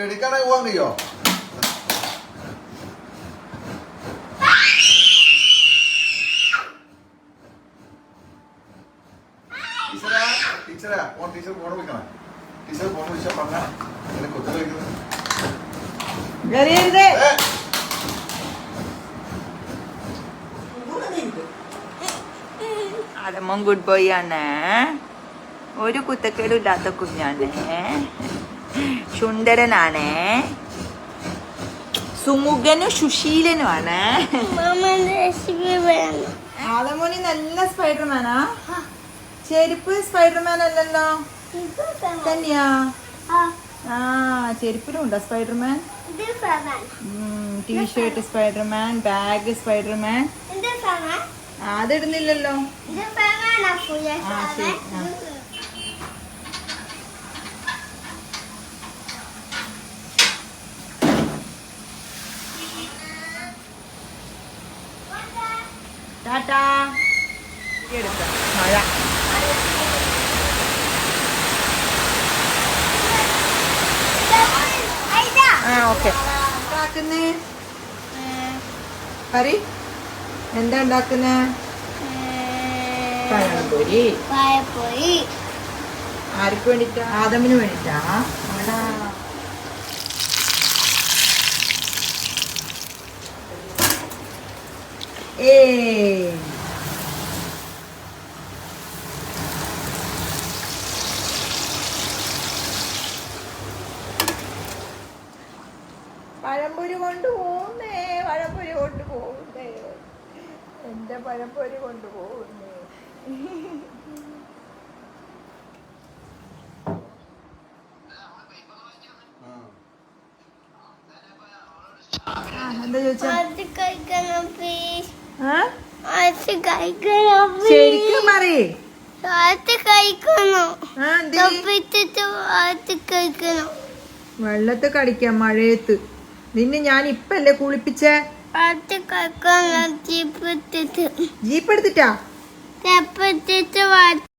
എടുക്കാനായി പോവാൻ കഴിയോ? Teacher on teacher phone വിളിക്കണം. ടീച്ചർ ഫോൺ വിളിച്ചാൽ പറഞ്ഞാ എന്നെ കൊത്തു കളിക്കുന്നത്. അടമോൻ ഗുഡ് ബോയ് ആണ്. ഒരു കുത്തക്കേടും ഇല്ലാത്ത കുഞ്ഞാണ്. സുന്ദരനാണ്. സുമുഖനും സുശീലനുമാണ്. ആദമോനി നല്ല സ്പൈഡർമാനാ. ചെരുപ്പ് സ്പൈഡർമാൻ അല്ലല്ലോ. തന്നെയാ? ആ ചെരുപ്പിലും ഉണ്ടോ Spiderman? T shirt Spiderman, bag Spiderman. അതിടുന്നില്ലല്ലോ. ആ ശരി. ടാറ്റാ. എടുക്കാം മഴ. ഓക്കെ. ഉണ്ടാക്കുന്നേ കറി എന്താ ഉണ്ടാക്കുന്നേ? പഴംപൊരി. ആർക്ക് വേണ്ടിട്ടാ? ആദമിന് വേണ്ടിട്ടാ. പഴംപൊരി കൊണ്ടുപോകുന്നേ. പഴംപൊരി കൊണ്ടുപോകുന്നേ. എന്റെ പഴംപൊരി കൊണ്ടുപോകുന്നേ. എന്താ ചോദിച്ചാ? ശരിക്കും പറയേ. വെള്ളത്ത് കളിക്കാം മഴയത്ത്. നിന്നെ ഞാൻ ഇപ്പല്ലേ കുളിപ്പിച്ചേ? ജീപ്പ് എടുത്തിട്ടാ?